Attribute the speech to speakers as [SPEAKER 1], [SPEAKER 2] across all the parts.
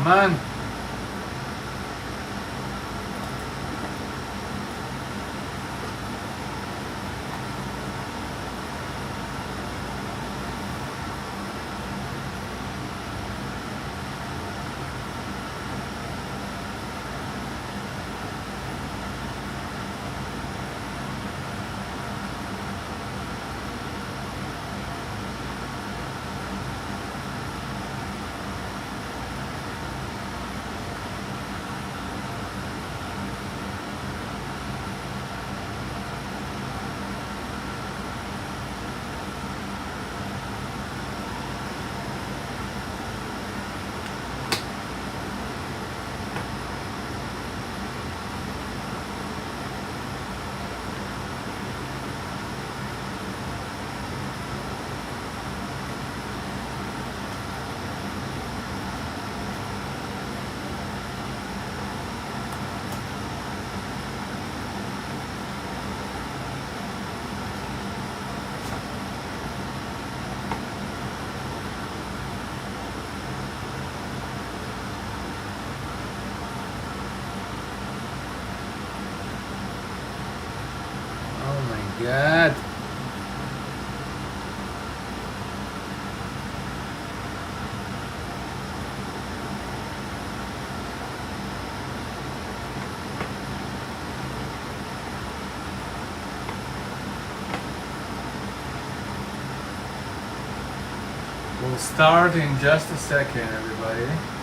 [SPEAKER 1] Come on. God. We'll start in just a second, everybody.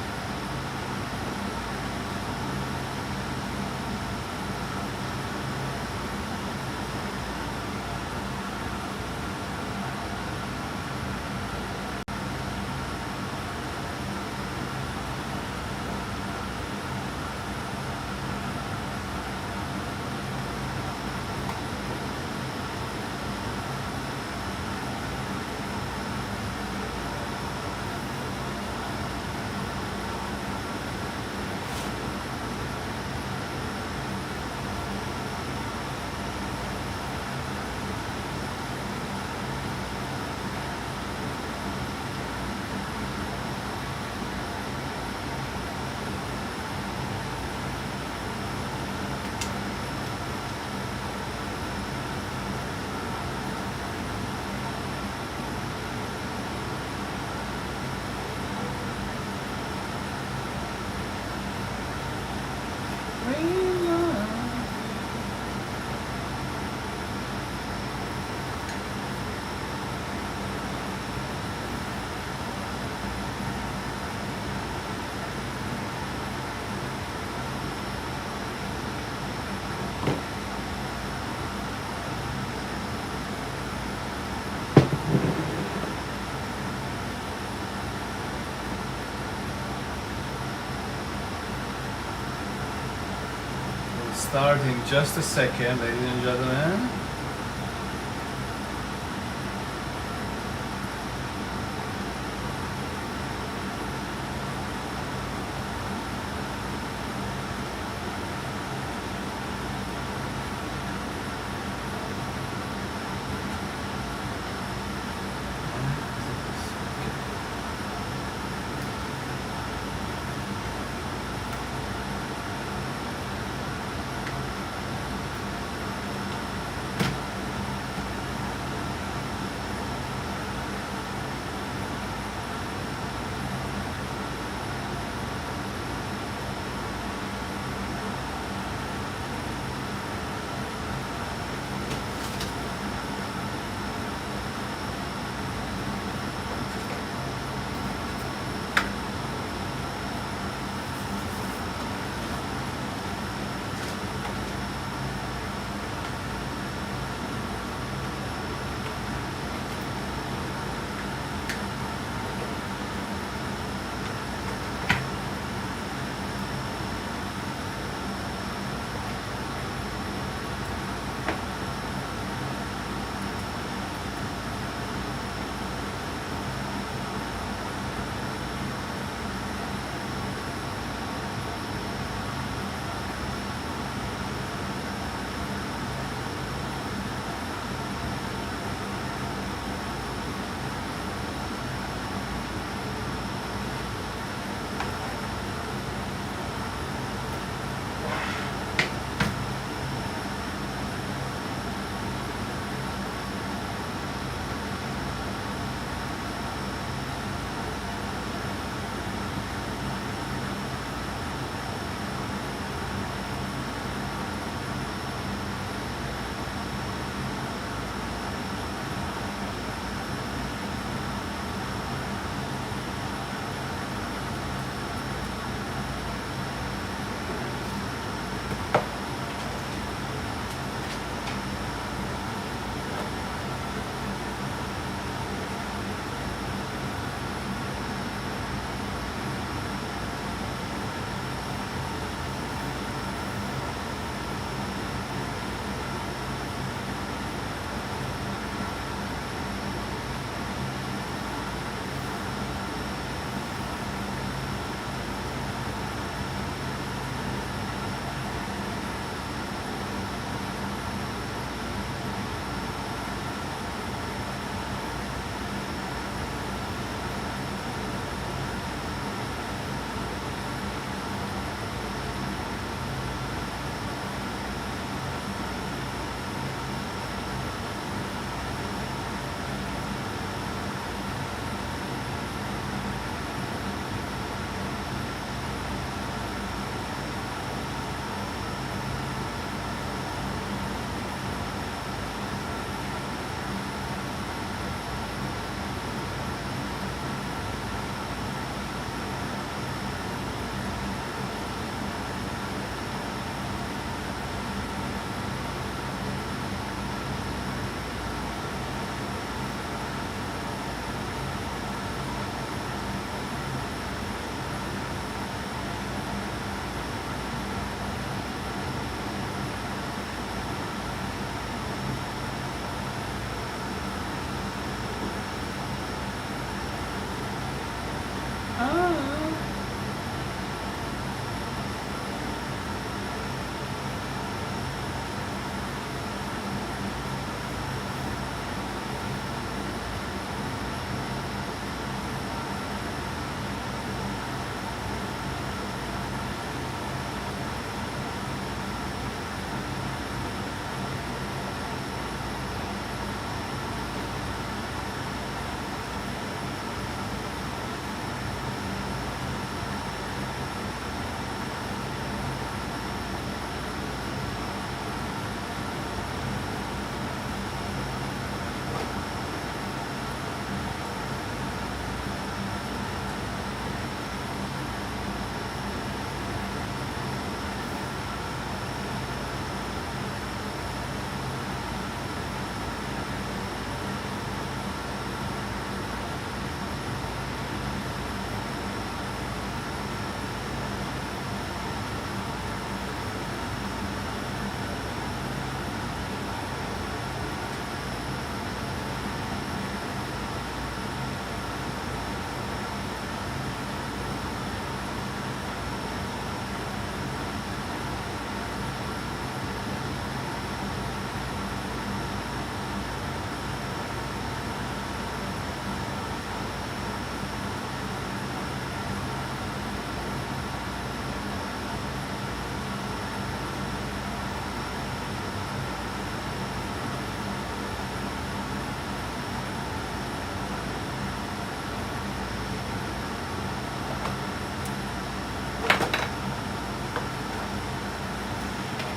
[SPEAKER 1] Start in just a second, ladies and gentlemen.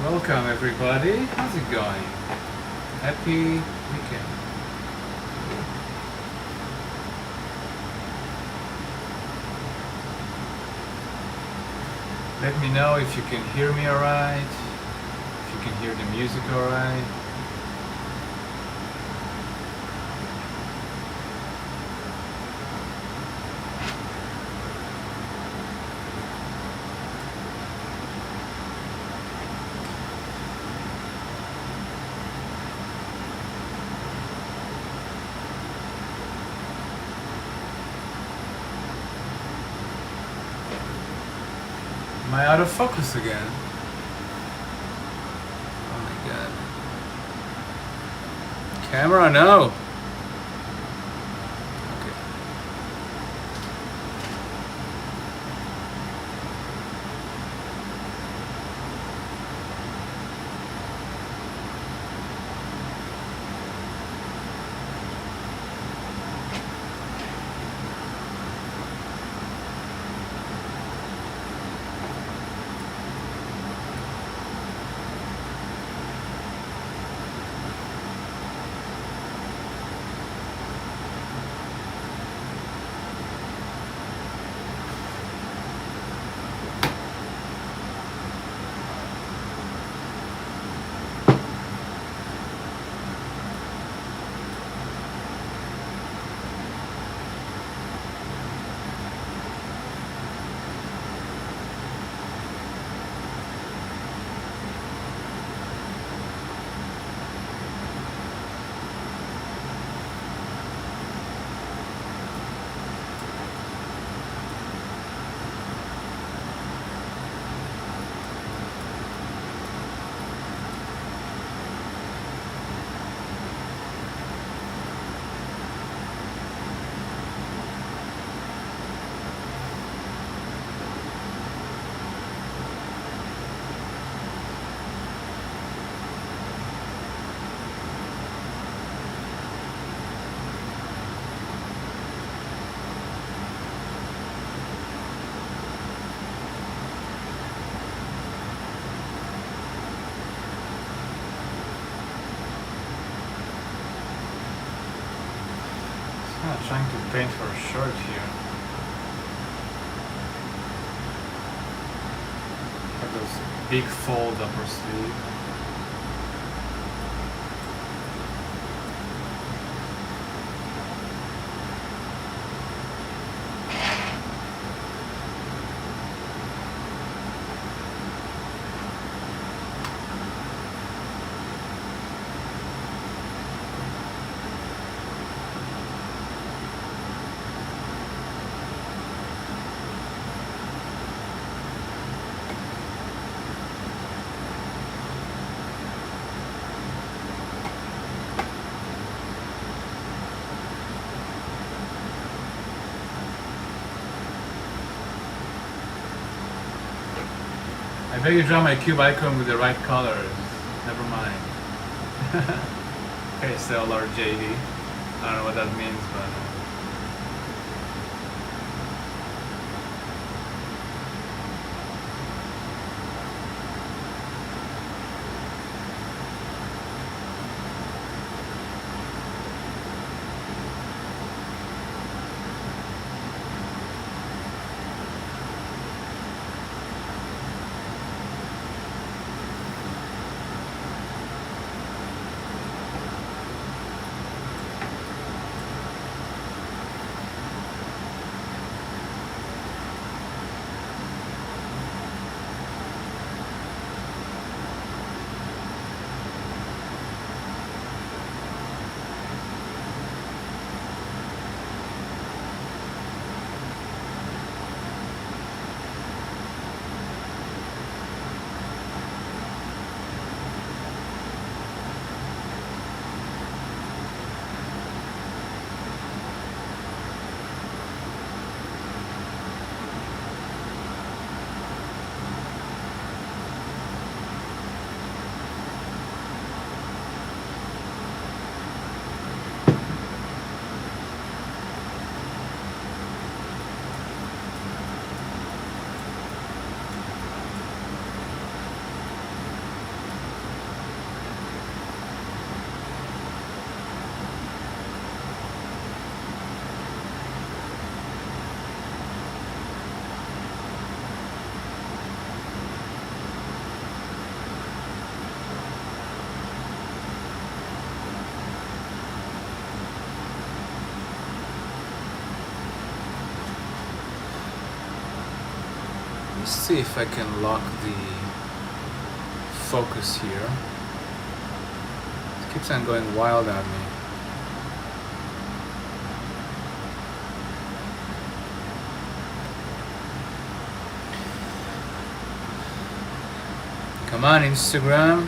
[SPEAKER 1] Welcome everybody. How's it going? Happy weekend. Let me know if you can hear me alright, if you can hear the music alright. Am I out of focus again? Oh my god. Camera, no! Okay. I'm trying to paint for a shirt here. Have those big fold upper sleeve. I beg you draw my cube icon with the right colors. Never mind. Okay, Stellar JD. I don't know what that means, but See if I can lock the focus here. It keeps on going wild on me. Come on, Instagram.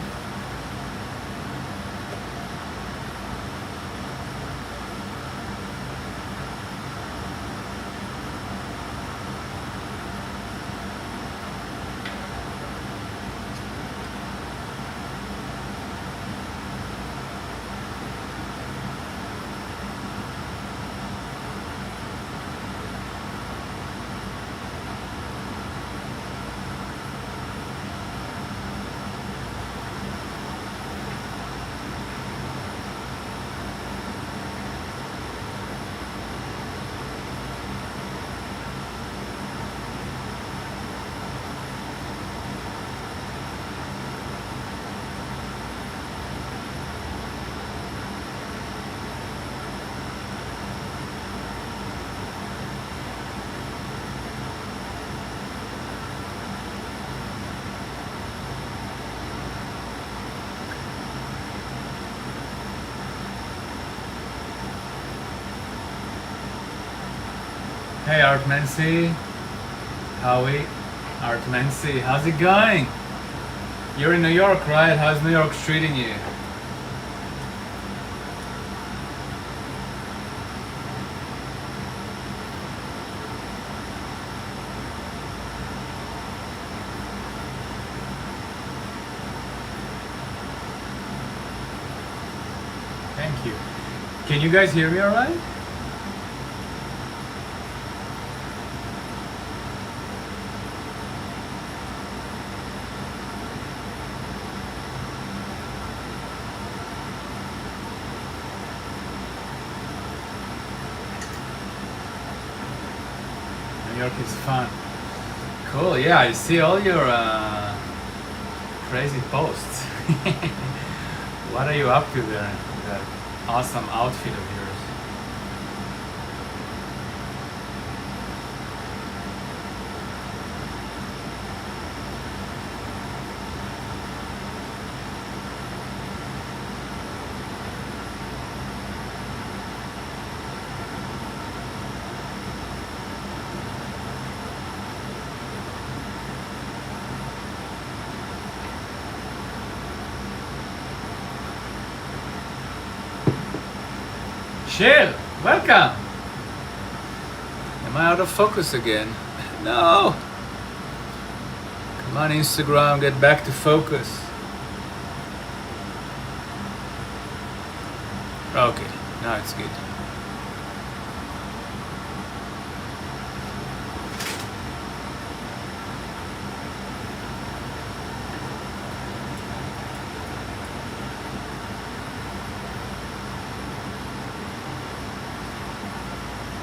[SPEAKER 1] Hey Artmancy, Howie, Artmancy, how's it going? You're in New York, right? How's New York treating you? Thank you. Can you guys hear me all right? New York is fun. Cool, yeah, I see all your crazy posts. What are you up to there? That awesome outfit of yours. Shil, welcome! Am I out of focus again? No! Come on Instagram, get back to focus. Okay, now it's good.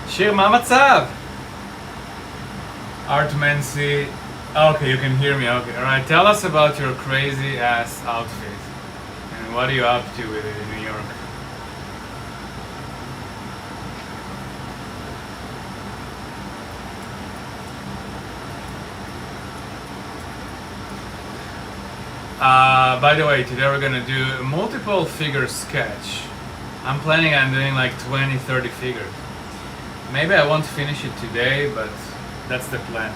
[SPEAKER 1] שיר, מה המצב? Artmancy. Okay, you can hear me. Okay, alright. Tell us about your crazy ass outfit. And what are you up to with it in New York? By the way, today we're gonna do a multiple figure sketch. I'm planning on doing like 20-30 figures. Maybe I won't finish it today, but that's the plan.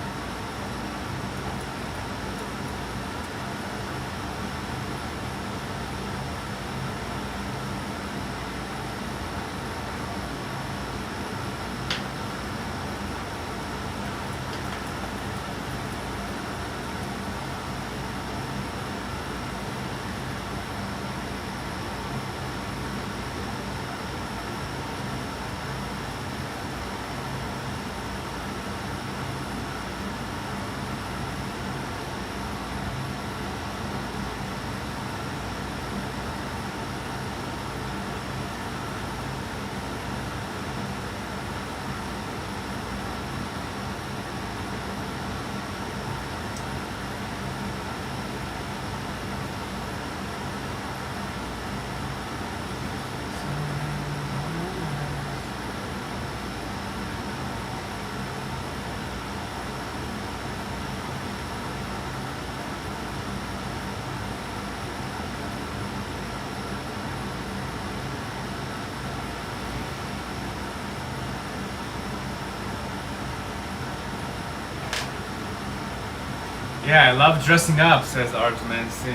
[SPEAKER 1] Yeah, I love dressing up, says Artman. See?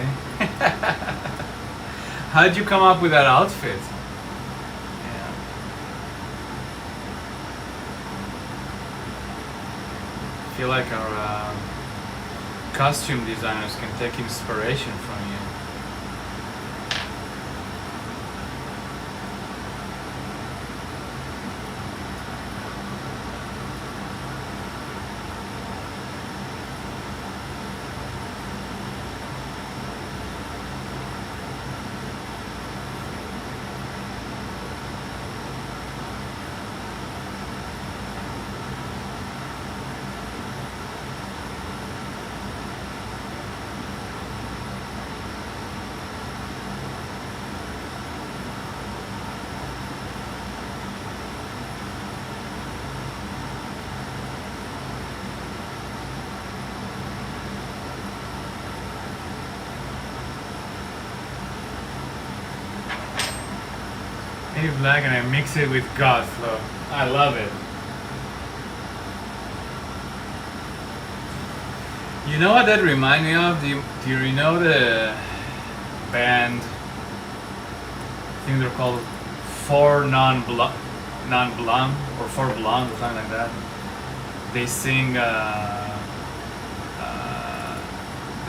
[SPEAKER 1] How did you come up with that outfit? Yeah. I feel like our costume designers can take inspiration from you. Native Black and I mix it with God Flow. I love it. You know what that reminds me of? Do you know the band? I think they're called Four Non-Blonde or Four Blonde or something like that. They sing the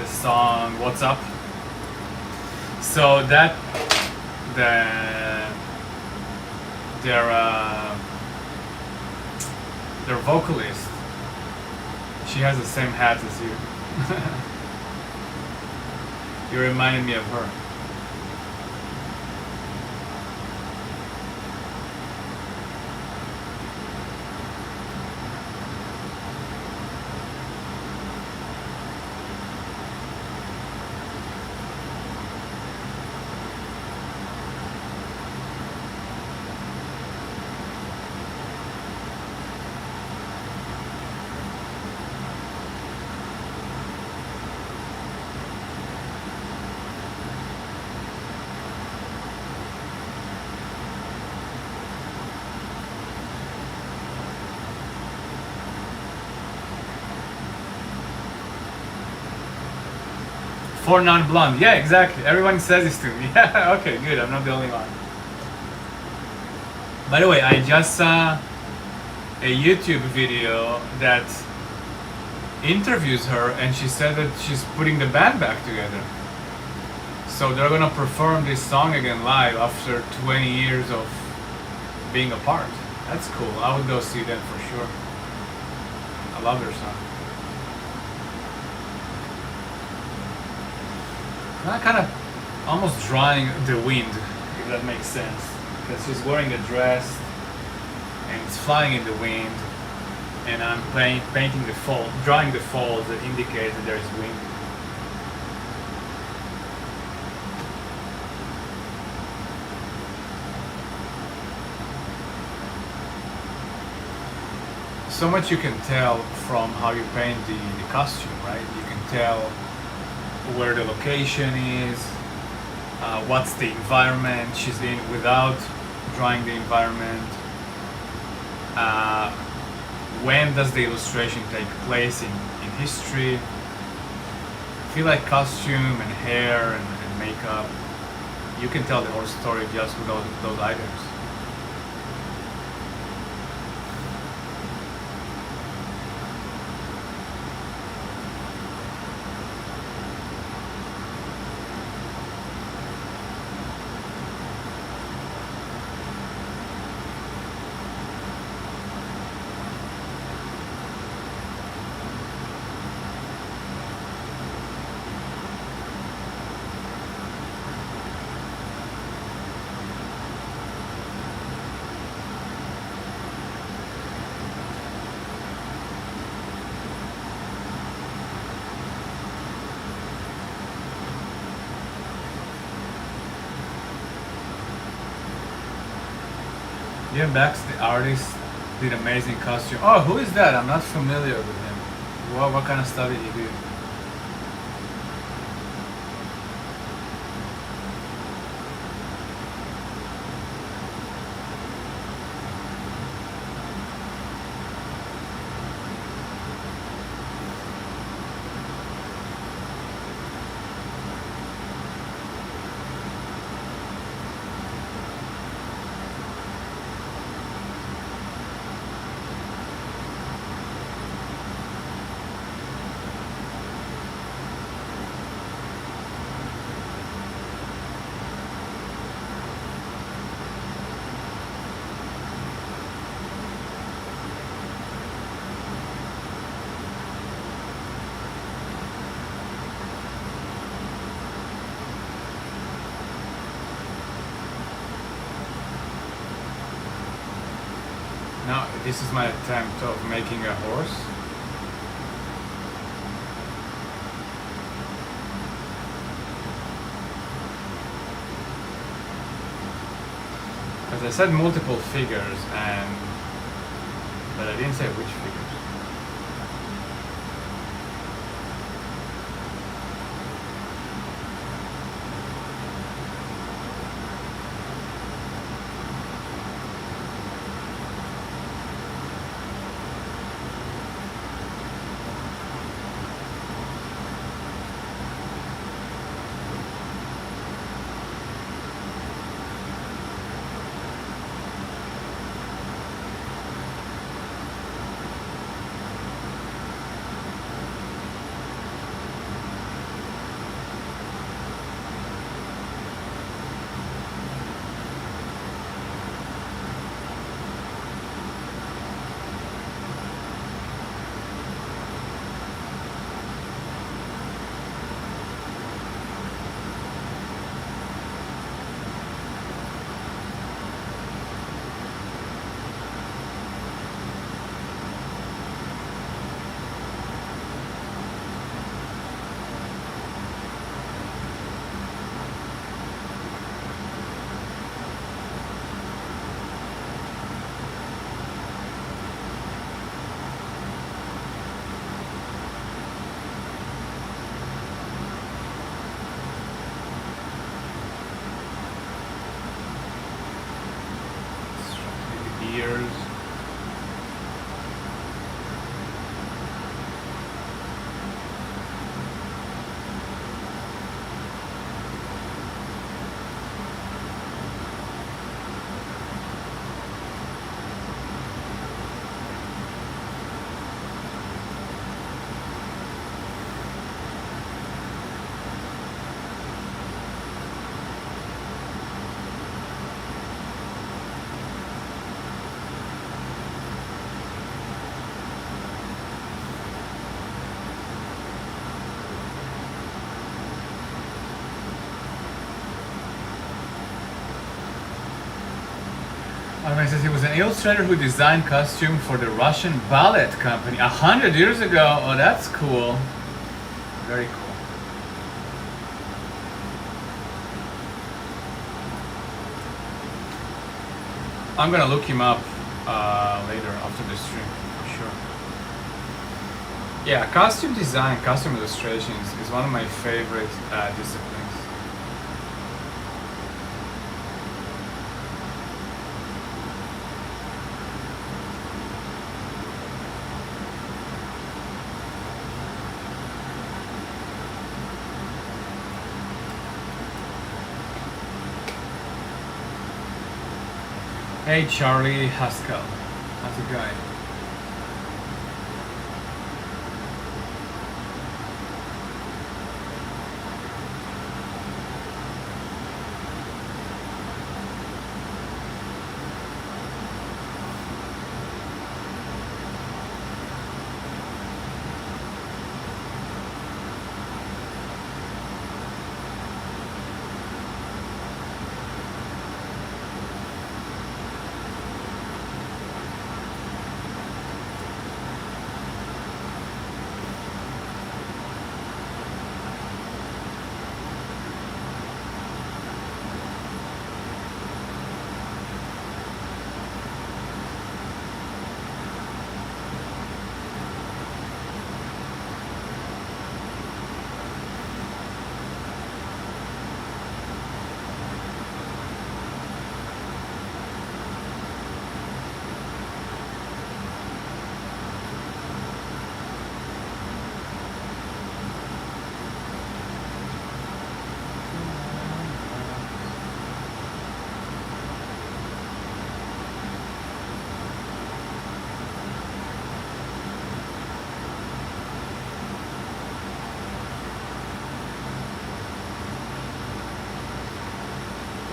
[SPEAKER 1] song "What's Up." So that their vocalist, she has the same hat as you. You reminded me of her. Four Non-Blonde. Yeah, exactly. Everyone says this to me. Yeah, okay, good. I'm not the only one. By the way, I just saw a YouTube video that interviews her, and she said that she's putting the band back together. So they're gonna perform this song again live after 20 years of being apart. That's cool. I would go see them for sure. I love their song. I'm kind of almost drawing the wind, if that makes sense. Because she's wearing a dress and it's flying in the wind, and I'm painting the fold, drawing the folds that indicate that there is wind. So much you can tell from how you paint the costume, right? You can tell where the location is, what's the environment she's in without drawing the environment, when does the illustration take place in history. I feel like costume and hair and makeup, you can tell the whole story just with those items. Ian Bax, the artist, did amazing costume. Oh, who is that? I'm not familiar with him. What kind of stuff did he do? Now this is my attempt of making a horse. As I said, multiple figures, but I didn't say which figures. Ears. It says he was an illustrator who designed costume for the Russian ballet company 100 years ago. Oh, that's cool. Very cool. I'm gonna look him up later after the stream, for sure. Yeah, costume design, costume illustrations is one of my favorite disciplines. Hey Charlie Haskell, how's it going?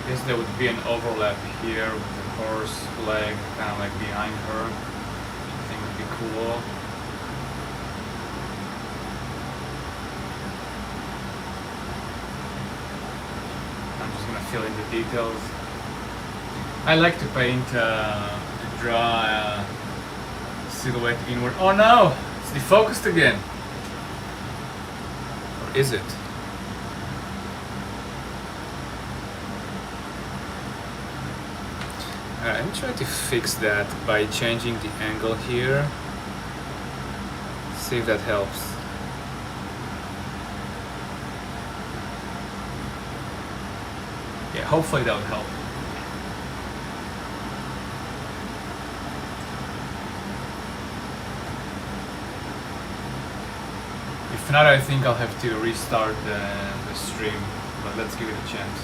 [SPEAKER 1] I guess there would be an overlap here with the horse leg kind of like behind her, which I think would be cool. I'm just gonna fill in the details. I like to paint draw a silhouette inward. Oh no! It's defocused again. Or is it? Alright, let me try to fix that by changing the angle here. See if that helps. Yeah, hopefully that would help. If not, I think I'll have to restart the stream, but let's give it a chance.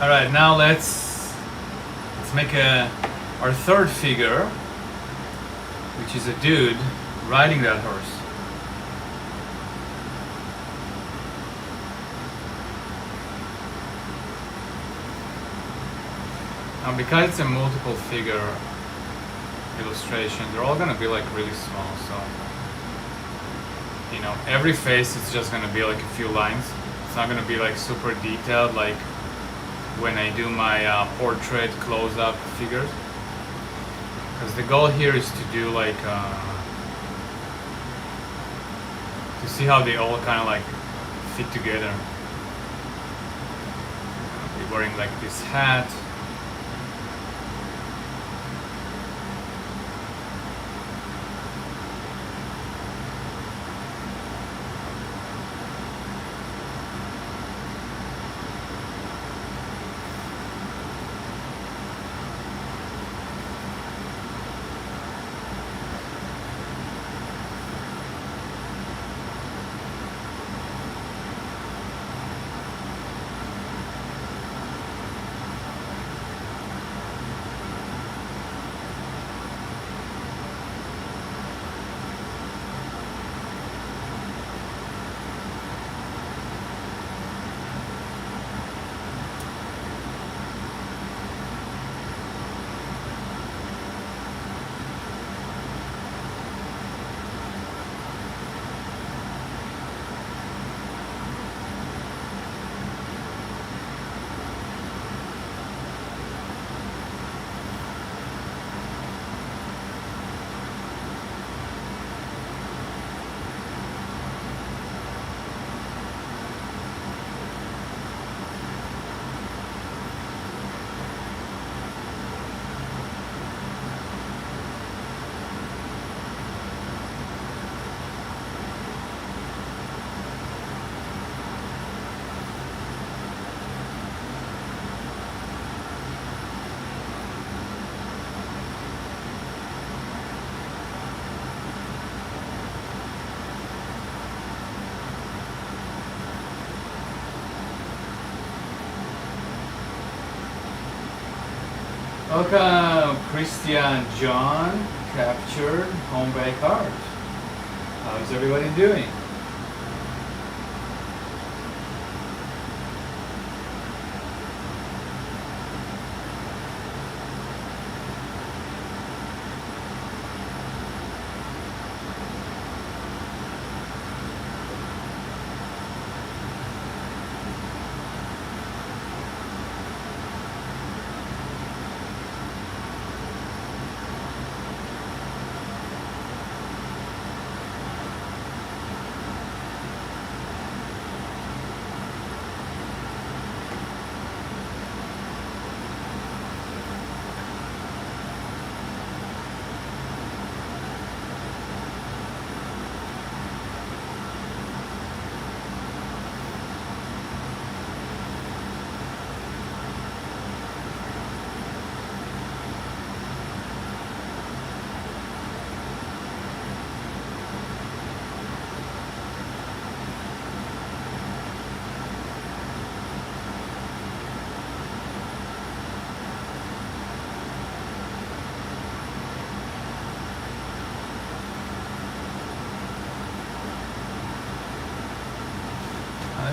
[SPEAKER 1] All right, now let's make our third figure, which is a dude riding that horse. Now, because it's a multiple figure illustration, they're all gonna be like really small. So, you know, every face is just gonna be like a few lines. It's not gonna be like super detailed, like when I do my portrait close-up figures, because the goal here is to do like to see how they all kind of like fit together. I'll be wearing like this hat. Welcome, Christian John, captured home by card. How's everybody doing?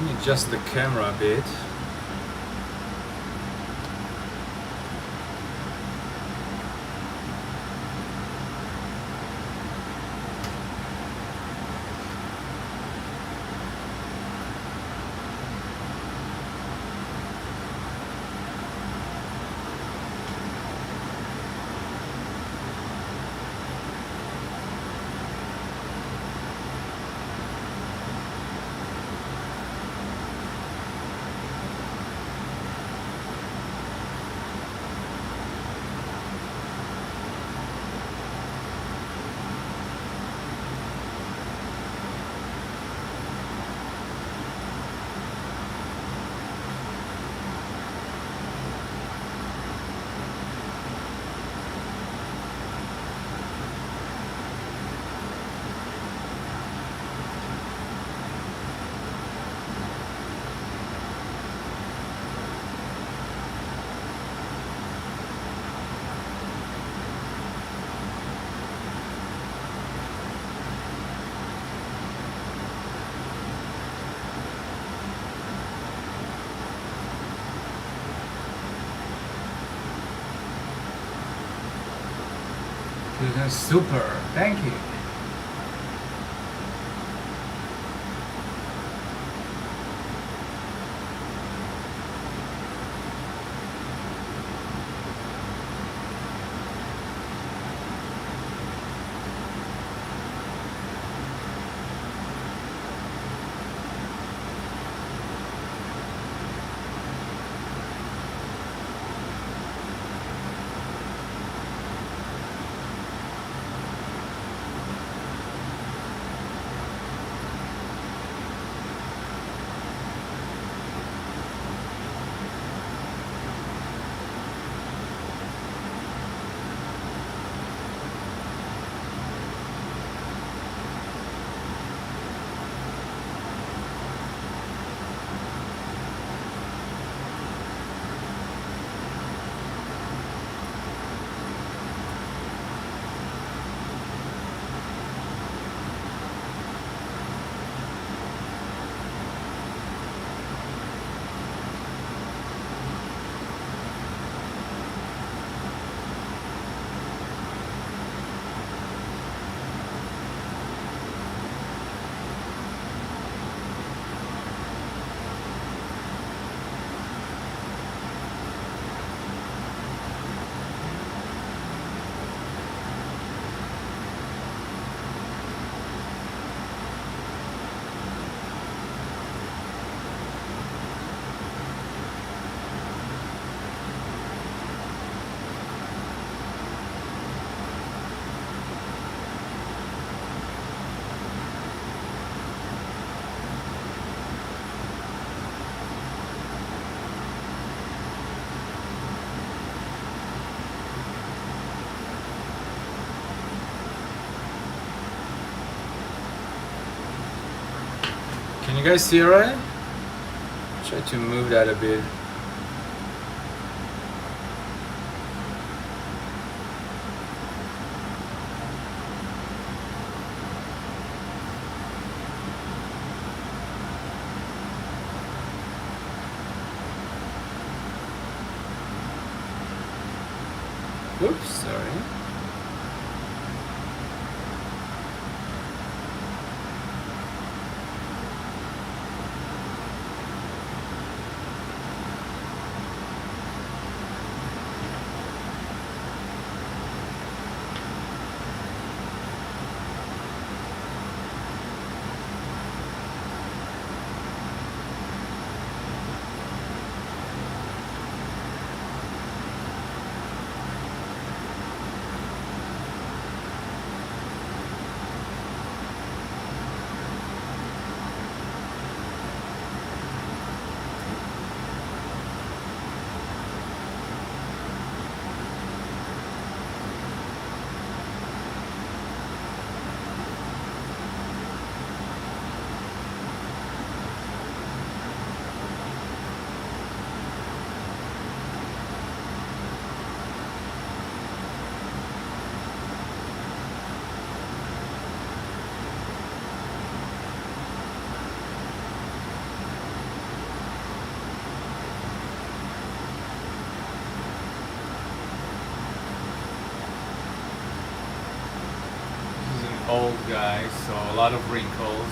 [SPEAKER 1] Let me adjust the camera a bit. Super, thank you. Can you guys see alright? Try to move that a bit. Oops, sorry. old guy, so a lot of wrinkles.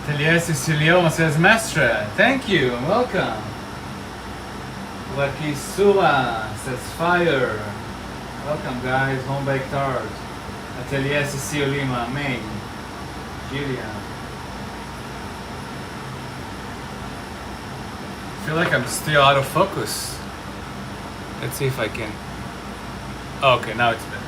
[SPEAKER 1] Atelier Sicilioma says, Mestre, thank you, welcome. Lucky Sula says, fire. Welcome guys, home baked tart. Atelier Sicilioma, Maine. Gillian. I feel like I'm still out of focus. Let's see if I can. Oh, okay, now it's better.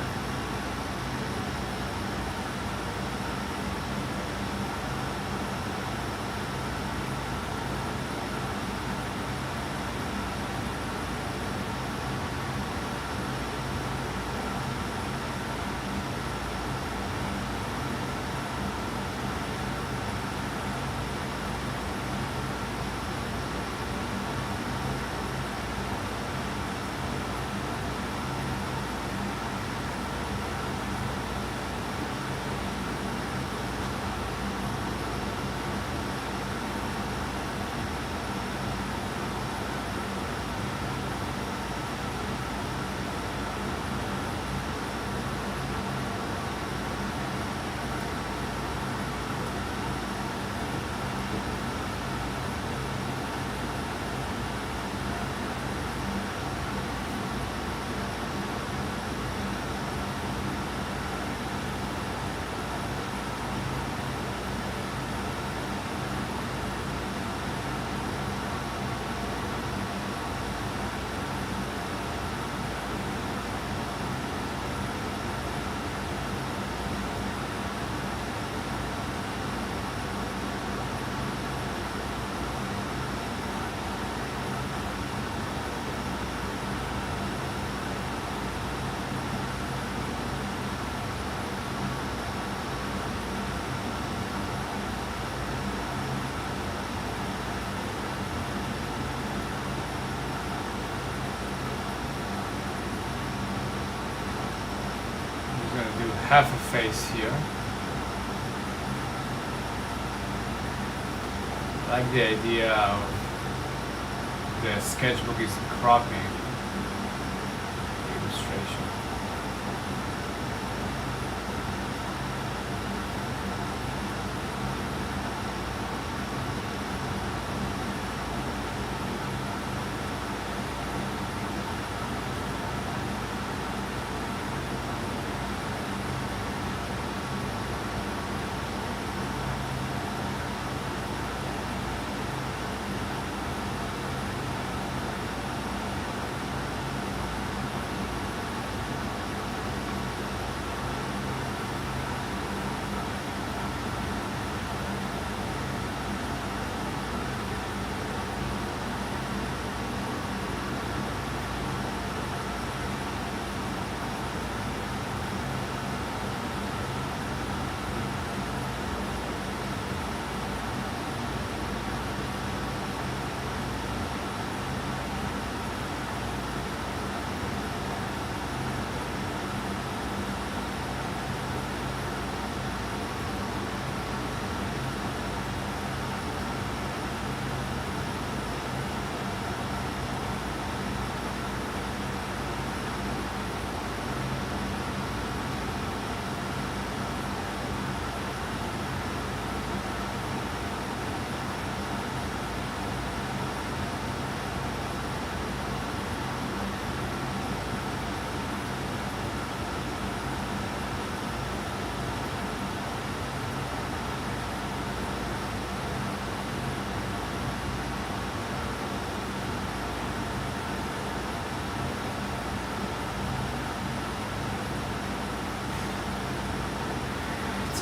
[SPEAKER 1] Half a face here. I like the idea of the sketchbook is cropping the illustration.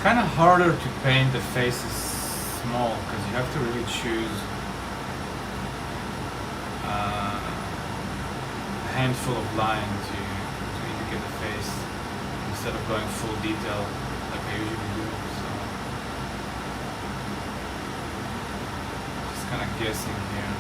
[SPEAKER 1] kind of harder to paint the faces small because you have to really choose a handful of line to indicate the face instead of going full detail like I usually do. So just kind of guessing here.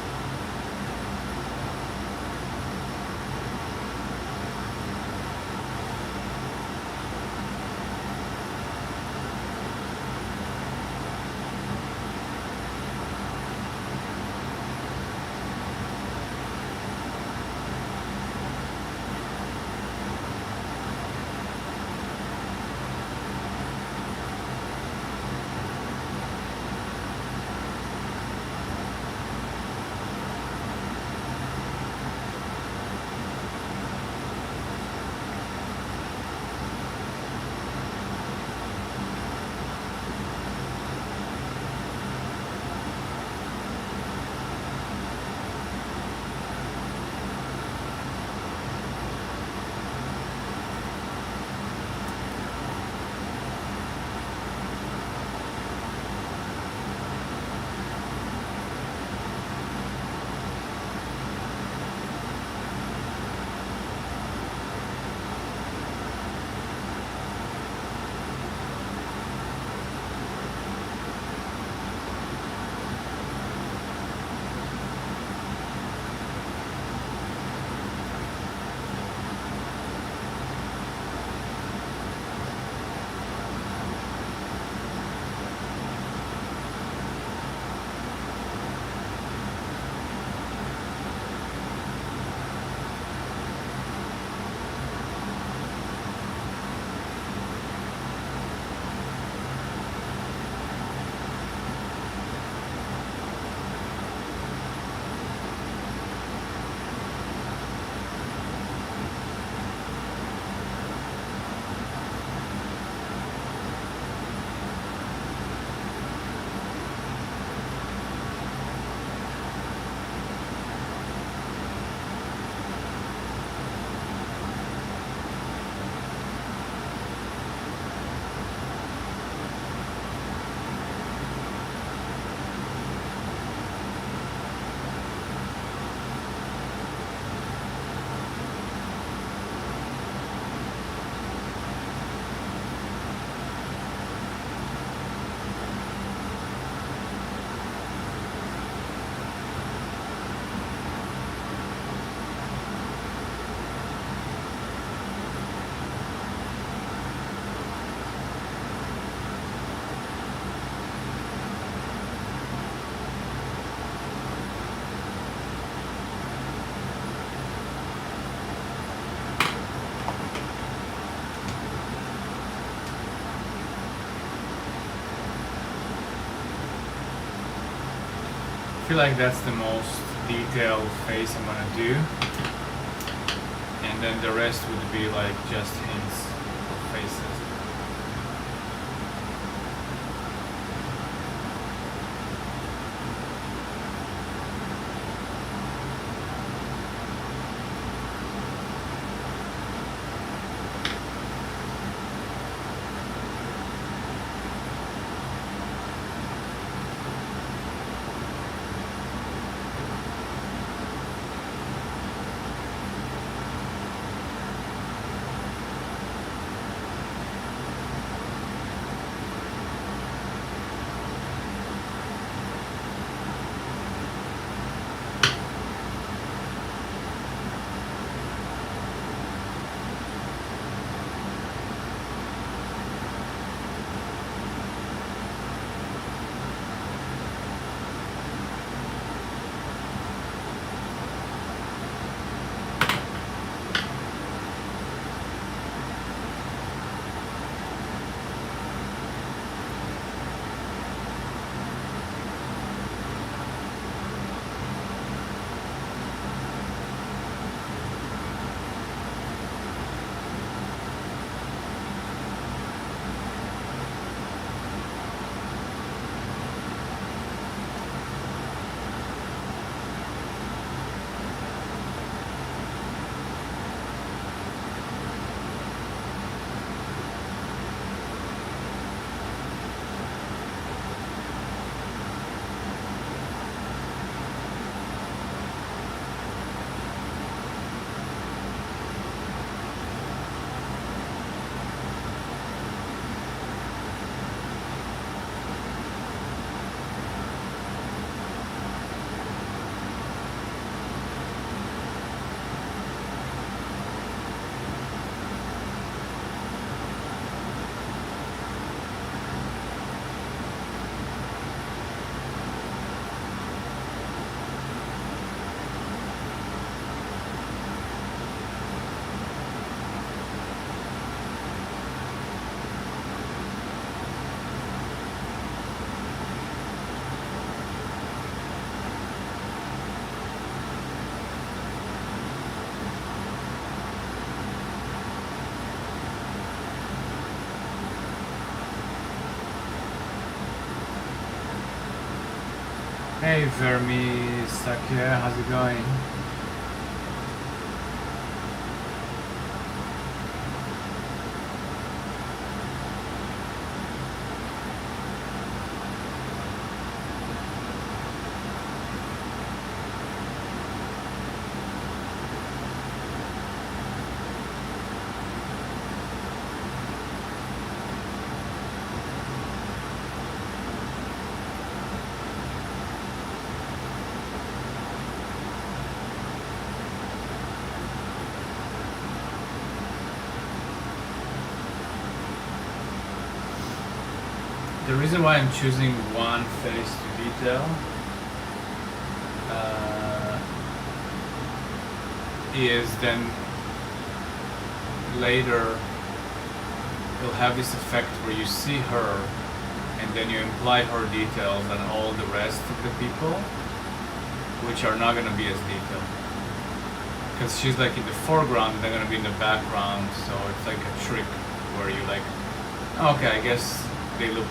[SPEAKER 1] I feel like that's the most detailed face I'm gonna do, and then the rest would be like just hints of faces. Hey Vermi Sakia, how's it going? The reason why I'm choosing one face to detail is then later you'll have this effect where you see her and then you imply her details on all the rest of the people, which are not going to be as detailed. Because she's like in the foreground and they're going to be in the background, so it's like a trick where you're like, okay, I guess they look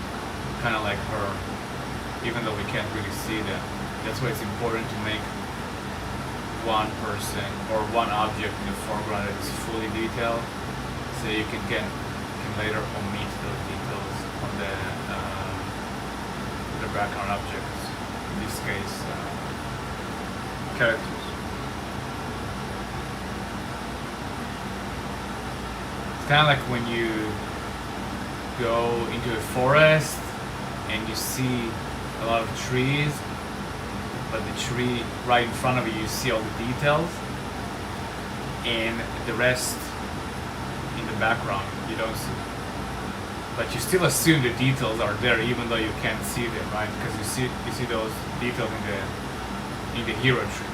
[SPEAKER 1] kind of like her, even though we can't really see them. That's why it's important to make one person or one object in the foreground that is fully detailed, so you can later omit those details on the background objects. In this case, characters. It's kind of like when you go into a forest and you see a lot of trees, but the tree right in front of you, you see all the details, and the rest in the background you don't see. But you still assume the details are there even though you can't see them, right? Because you see those details in the hero tree.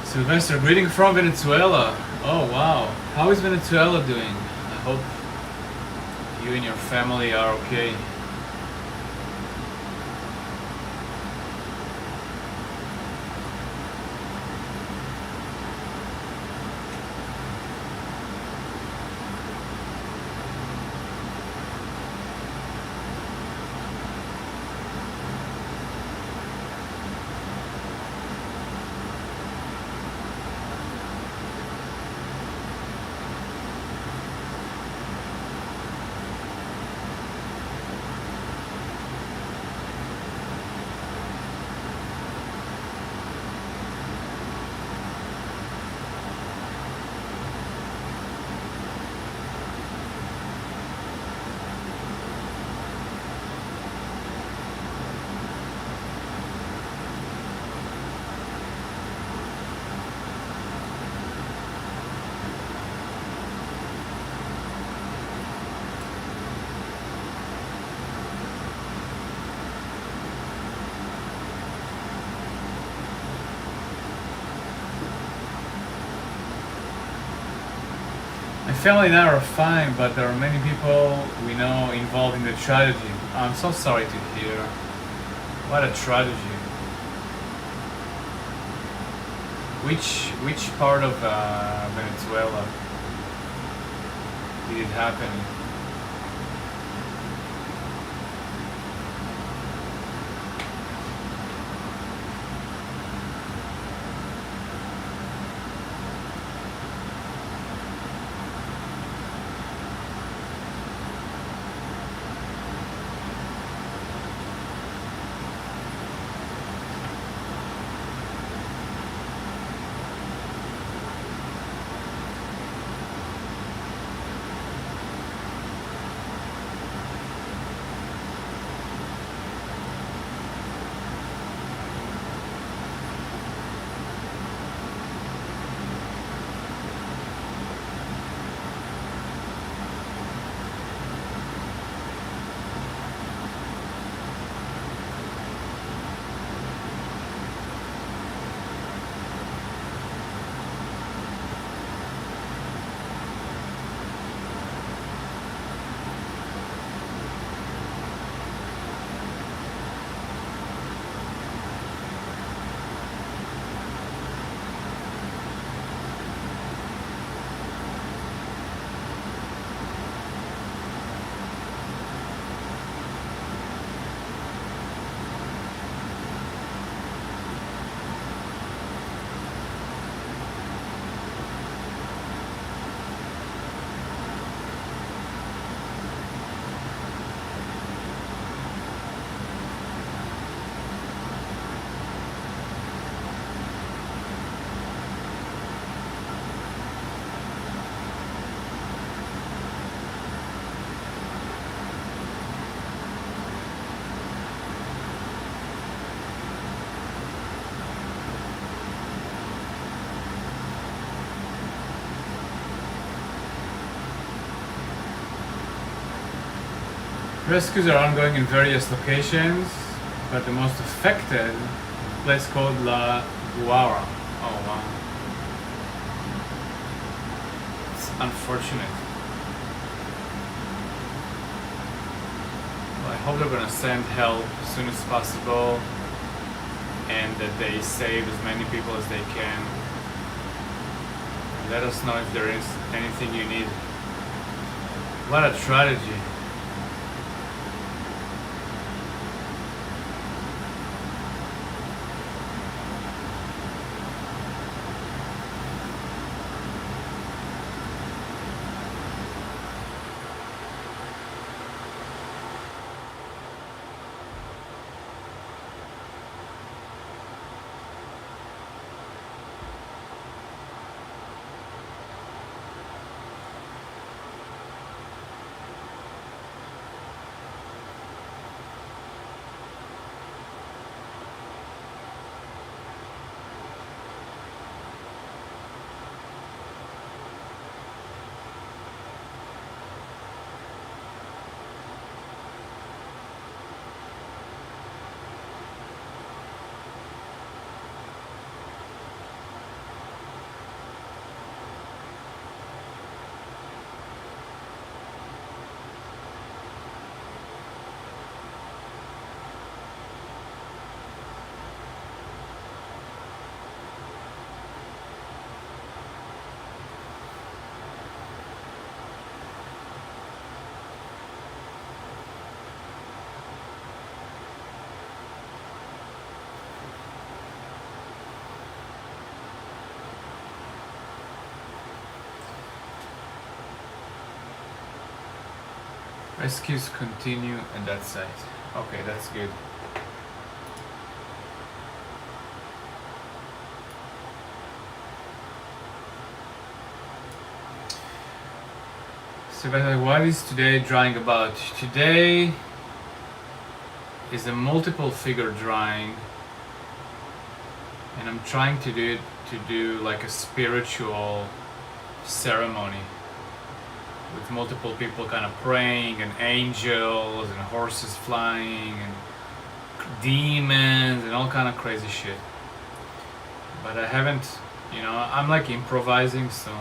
[SPEAKER 1] Sylvester, greeting from Venezuela. Oh wow, how is Venezuela doing? I hope you and your family are okay. My family and I are fine, but there are many people we know involved in the tragedy. I'm so sorry to hear. What a tragedy. Which part of Venezuela did it happen? Rescues are ongoing in various locations, but the most affected place called La Guara. Oh wow. It's unfortunate. Well, I hope they're gonna send help as soon as possible and that they save as many people as they can. Let us know if there is anything you need. What a tragedy. Rescues continue at that site. Okay, that's good. So, what is today drawing about? Today is a multiple figure drawing, and I'm trying to do like a spiritual ceremony with multiple people kind of praying, and angels and horses flying and demons and all kind of crazy shit. But I haven't, I'm like improvising, so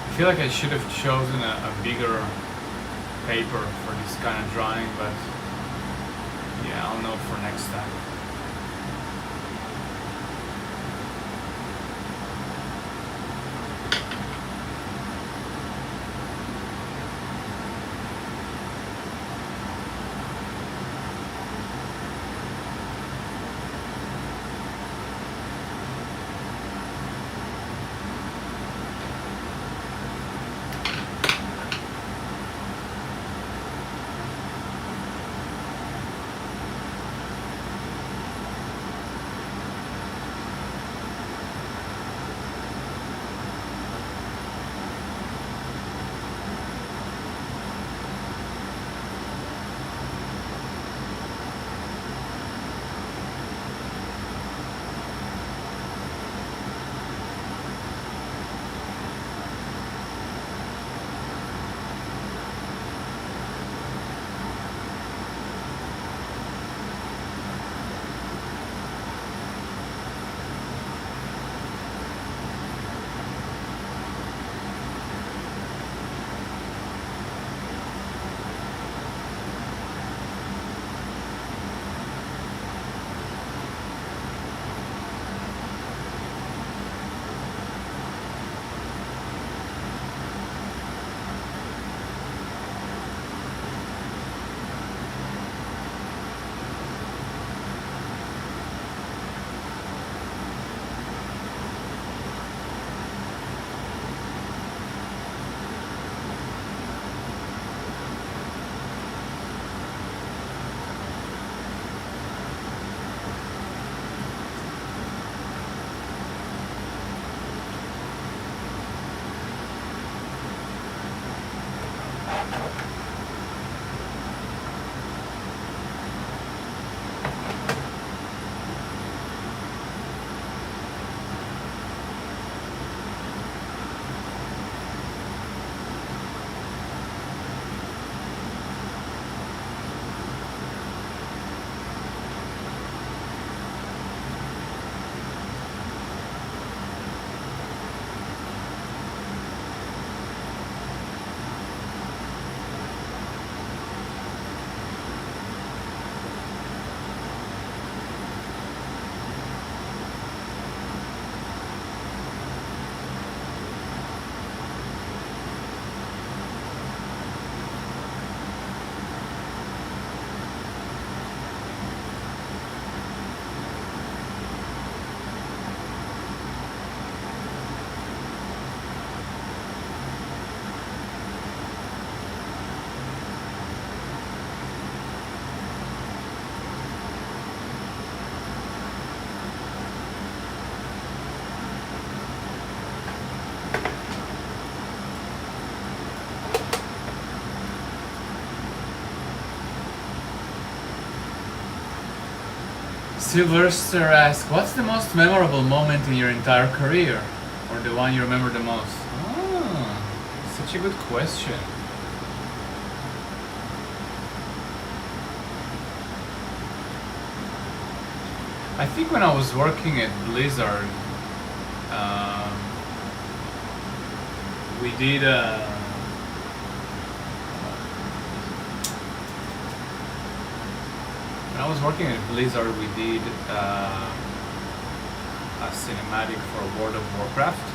[SPEAKER 1] I feel like I should have chosen a bigger paper for this kind of drawing, but yeah, I'll know for next time. Sylvester asks, what's the most memorable moment in your entire career? Or the one you remember the most? Oh, such a good question. I think when I was working at Blizzard, um, we did when I was working at Blizzard, we did a cinematic for World of Warcraft,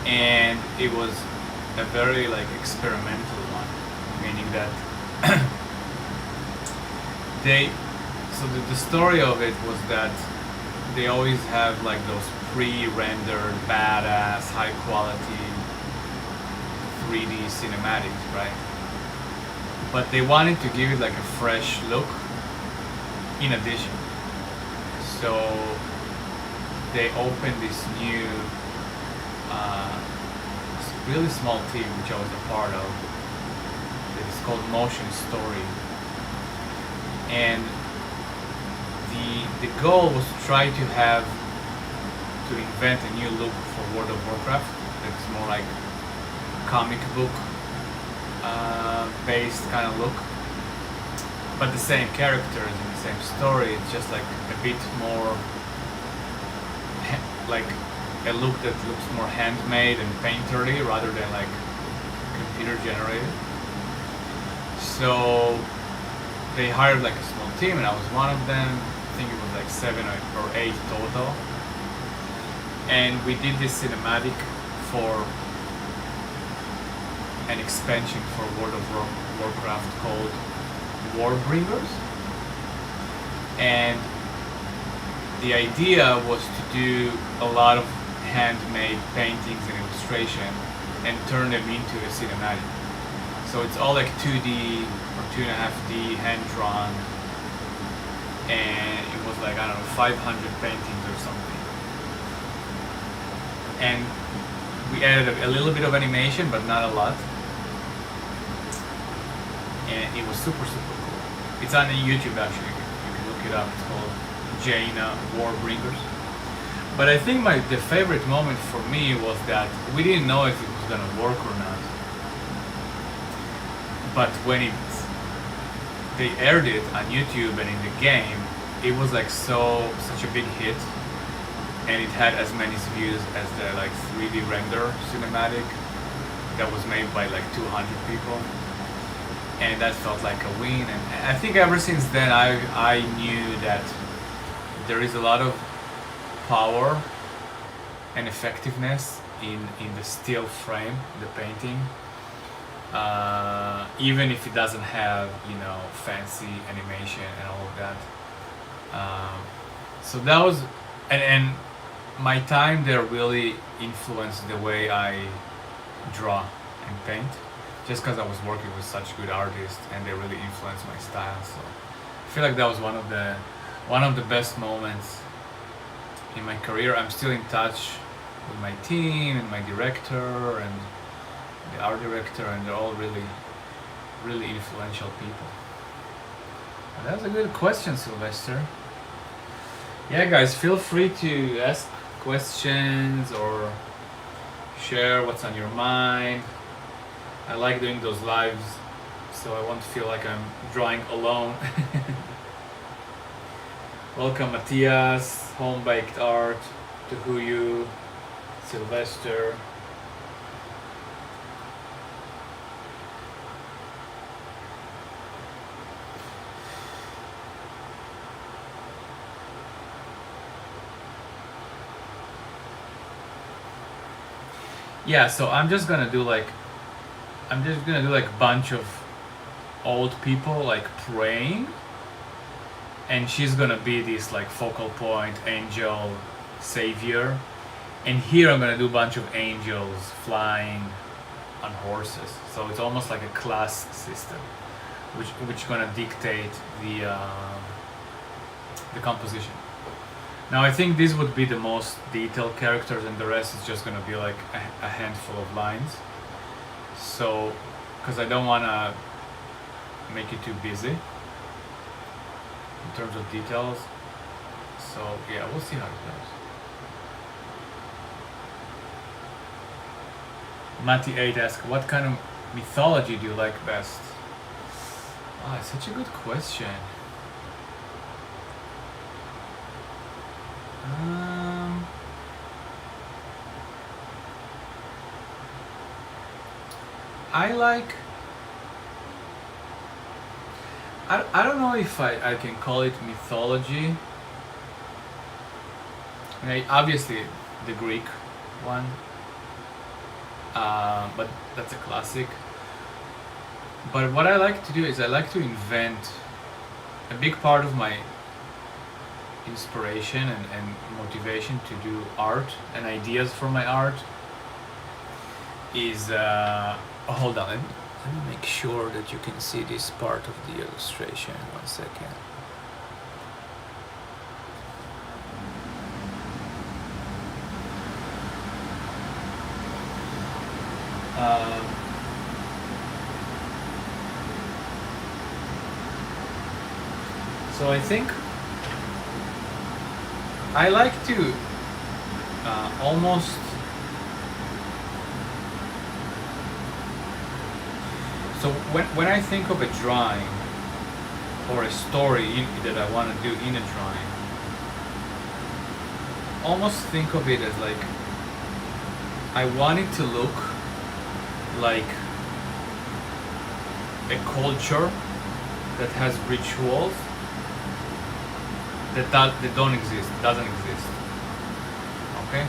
[SPEAKER 1] and it was a very like experimental one, meaning that they. So the story of it was that they always have like those pre-rendered, badass, high-quality 3D cinematics, right? But they wanted to give it like a fresh look in addition. So they opened this new, really small team which I was a part of. It's called Motion Story. And the goal was to try to invent a new look for World of Warcraft that's more like comic book based kind of look, but the same characters and the same story. It's just like a bit more like a look that looks more handmade and painterly rather than like computer generated. So they hired like a small team, and I was one of them. I think it was like 7 or 8 total. And we did this cinematic for an expansion for World of Warcraft called Warbringers. And the idea was to do a lot of handmade paintings and illustration and turn them into a cinematic. So it's all like 2D or 2.5D hand drawn, and it was like, I don't know, 500 paintings or something. And we added a little bit of animation, but not a lot. And it was super cool. It's on YouTube actually. You can look it up. It's called Jaina Warbringers. But I think the favorite moment for me was that we didn't know if it was gonna work or not. But when they aired it on YouTube and in the game, it was like such a big hit, and it had as many views as the like 3D render cinematic that was made by like 200 people, and that felt like a win. And I think ever since then I knew that there is a lot of power and effectiveness in the still frame, the painting. Even if it doesn't have, fancy animation and all of that. So that was, and my time there really influenced the way I draw and paint, just because I was working with such good artists and they really influenced my style. So I feel like that was one of the best moments in my career. I'm still in touch with my team and my director and the art director, and they're all really influential people. Well, that's a good question, Sylvester. Yeah, guys, feel free to ask questions or share what's on your mind. I like doing those lives, so I won't feel like I'm drawing alone. Welcome, Matthias, Home Baked Art, Tuhuyu, Sylvester. Yeah, so I'm just gonna do like a bunch of old people like praying, and she's gonna be this like focal point, angel, savior, and here I'm gonna do a bunch of angels flying on horses. So it's almost like a class system, which gonna dictate the composition. Now I think this would be the most detailed characters, and the rest is just gonna be like a handful of lines. So, because I don't wanna make it too busy. in terms of details. So yeah, we'll see how it goes. Matty8 asks, what kind of mythology do you like best? Ah, it's such a good question. I like. I don't know if I can call it mythology. I mean, obviously, the Greek one, but that's a classic. But what I like to do is I like to invent. A big part of my inspiration and motivation to do art and ideas for my art is hold on, let me make sure that you can see this part of the illustration. 1 second. So I think I like to almost so when I think of a drawing or a story that I want to do in a drawing, almost think of it as like I want it to look like a culture that has rituals that don't exist, doesn't exist. Okay?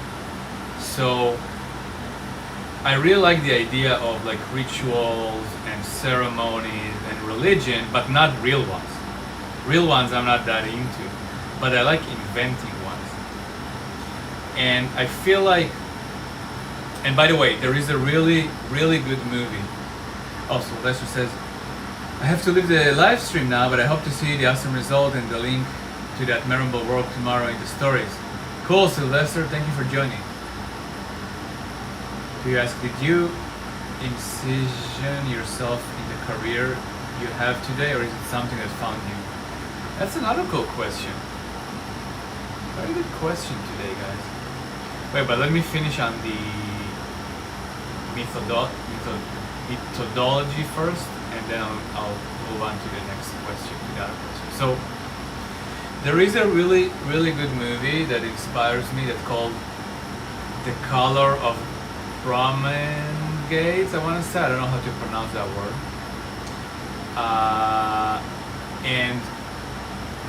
[SPEAKER 1] So I really like the idea of like rituals and ceremonies and religion, but not real ones. Real ones I'm not that into, but I like inventing ones. And I feel like, and by the way, there is a really, really good movie. Oh, Sylvester says, I have to leave the live stream now, but I hope to see the awesome result and the link to that memorable work tomorrow in the stories. Cool, Sylvester, thank you for joining. You ask, did you envision yourself in the career you have today, or is it something that found you? That's another cool question. Very good question today, guys. Wait, but let me finish on the methodology first, and then I'll move on to the next question, to the other question. So, there is a really, really good movie that inspires me that's called The Color of Brahman Gates, I want to say. I don't know how to pronounce that word. And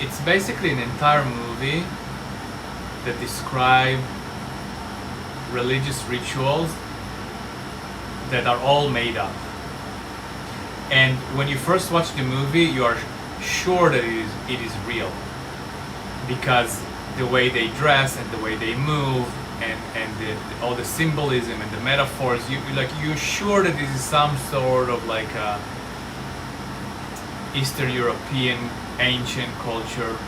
[SPEAKER 1] it's basically an entire movie that describe religious rituals that are all made up. And when you first watch the movie, you are sure that it is real, because the way they dress and the way they move and all the symbolism and the metaphors, you're sure that this is some sort of like a Eastern European ancient culture.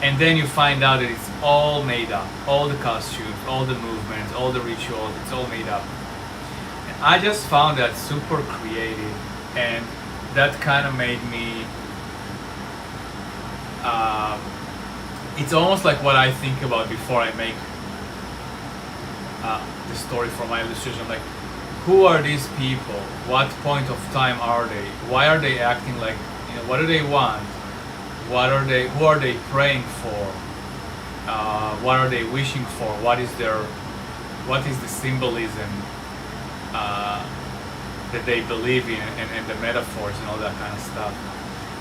[SPEAKER 1] And then you find out that it's all made up. All the costumes, all the movements, all the rituals, it's all made up. And I just found that super creative, and that kind of made me it's almost like what I think about before I make the story for my illustration. Like, who are these people? What point of time are they? Why are they acting like, what do they want? Who are they praying for? What are they wishing for? What is the symbolism that they believe in, and the metaphors and all that kind of stuff.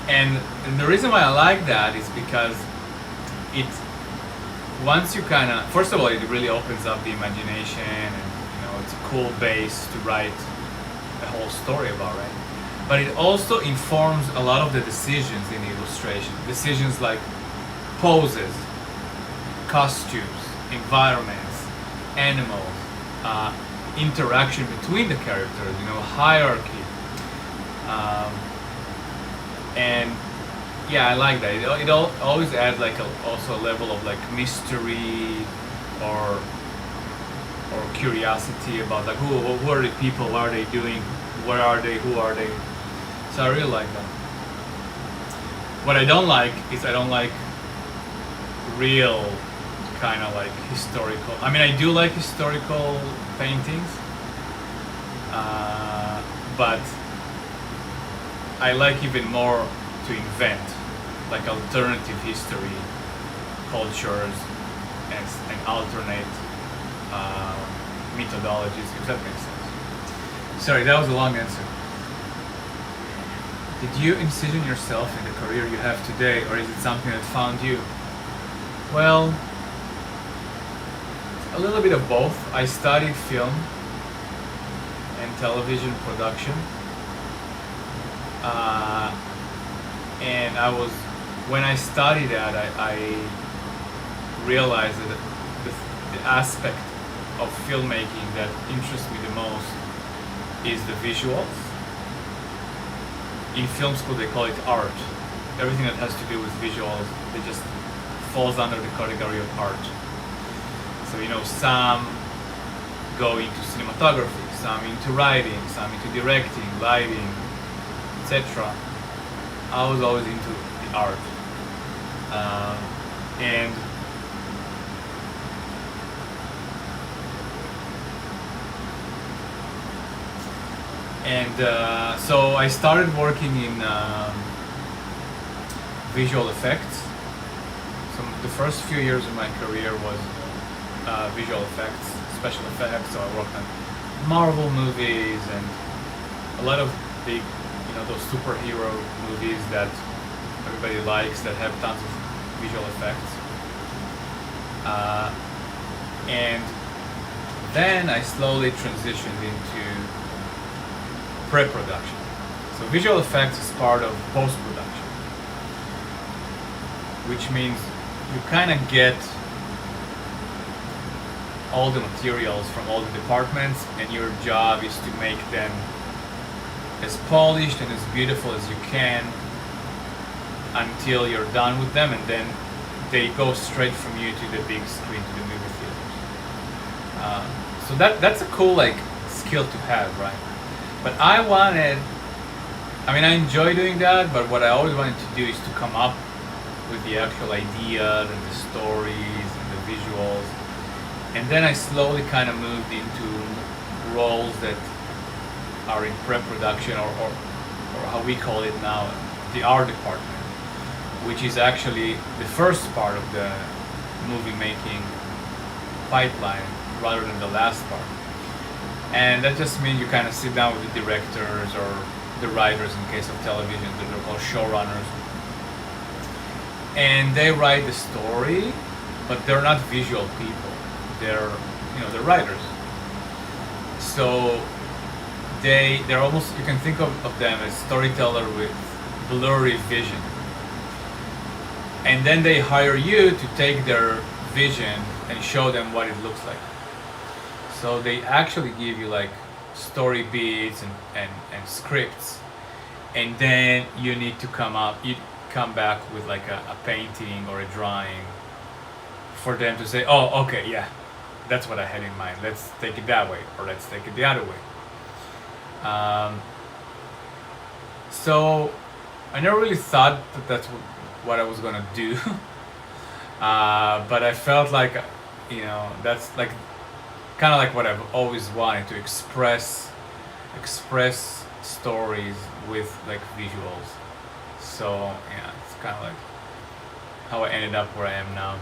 [SPEAKER 1] And the reason why I like that is because once you kind of, first of all, it really opens up the imagination, and it's a cool base to write a whole story about, right? But it also informs a lot of the decisions in the illustration. Decisions like poses, costumes, environments, animals, interaction between the characters, hierarchy. And yeah, I like that. It always adds like also a level of like mystery or curiosity about like who are the people, what are they doing, where are they, who are they. So I really like that. What I don't like is I don't like real kind of like historical. I mean, I do like historical paintings, but I like even more to invent like alternative history, cultures, and alternate methodologies, if that makes sense. Sorry, that was a long answer. Did you envision yourself in the career you have today, or is it something that found you? Well, a little bit of both. I studied film and television production, and when I studied that, I realized that the aspect of filmmaking that interests me the most is the visuals. In film school, they call it art. Everything that has to do with visuals, it just falls under the category of art. So, some go into cinematography, some into writing, some into directing, lighting, etc. I was always into the art. So I started working in visual effects. So the first few years of my career was visual effects, special effects. So I worked on Marvel movies and a lot of big, those superhero movies that everybody likes that have tons of visual effects. And then I slowly transitioned into pre-production. So visual effects is part of post-production, which means you kind of get all the materials from all the departments, and your job is to make them as polished and as beautiful as you can until you're done with them, and then they go straight from you to the big screen, to the movie theaters. So that's a cool skill to have, right? But I enjoy doing that, but what I always wanted to do is to come up with the actual ideas and the stories and the visuals. And then I slowly kind of moved into roles that are in pre-production, or how we call it now, the art department, which is actually the first part of the movie making pipeline rather than the last part. And that just means you kind of sit down with the directors or the writers in case of television, they're called showrunners. And they write the story, but they're not visual people. They're writers. So they're almost, you can think of them as storyteller with blurry vision. And then they hire you to take their vision and show them what it looks like. So they actually give you story beats and scripts, and then you need to come back with a painting or a drawing for them to say, oh, okay, yeah, that's what I had in mind. Let's take it that way, or let's take it the other way. So I never really thought that that's what I was gonna do, but I felt that's kind of what I've always wanted, to express stories with visuals. So yeah, it's kind of how I ended up where I am now.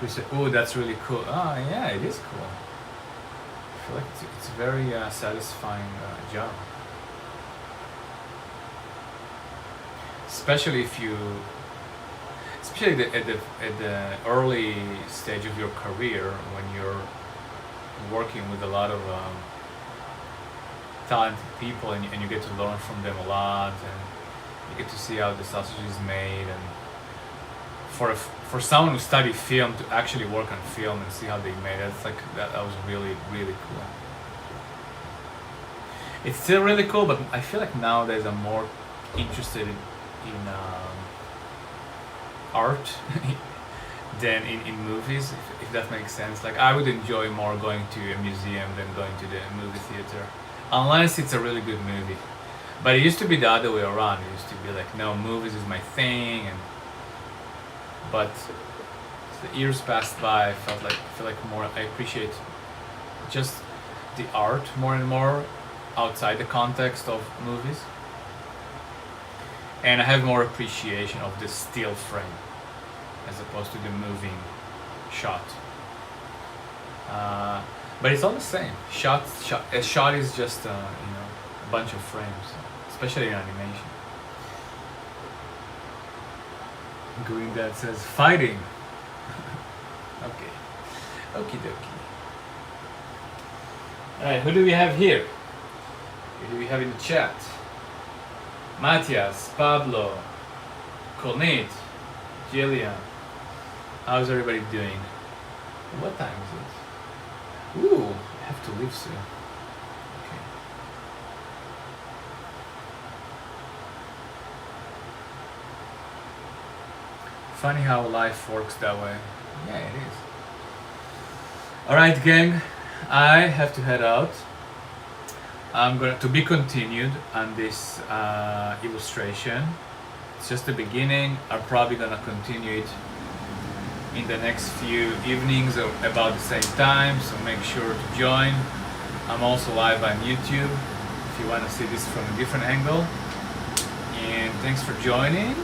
[SPEAKER 1] We said, oh, that's really cool. Oh yeah, it is cool. I feel like it's a very satisfying job, especially at the early stage of your career, when you're working with a lot of talented people, and you get to learn from them a lot, and you get to see how the sausage is made. And for someone who studied film to actually work on film and see how they made it, that was really, really cool. It's still really cool, but I feel like nowadays I'm more interested in art than in movies, if that makes sense. I would enjoy more going to a museum than going to the movie theater. unless it's a really good movie. But it used to be the other way around. It used to be like, no, movies is my thing, but as the years passed by, I feel like more I appreciate just the art more and more outside the context of movies, and I have more appreciation of the still frame as opposed to the moving shot. But it's all the same. A shot is just a bunch of frames, especially in animation. Green Dad says fighting. Okay, okie dokie. Alright, who do we have here? Who do we have in the chat? Matias, Pablo, Colnate, Jillian. How's everybody doing? What time is it? Ooh, I have to leave soon. Okay. Funny how life works that way. Yeah, it is. Alright, gang. I have to head out. I'm going to be continued on this illustration. It's just the beginning. I'm probably gonna continue it in the next few evenings about the same time, so make sure to join. I'm also live on YouTube if you want to see this from a different angle. And thanks for joining,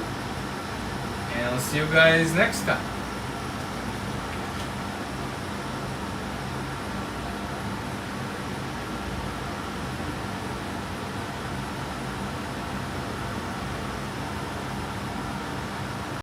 [SPEAKER 1] and I'll see you guys next time.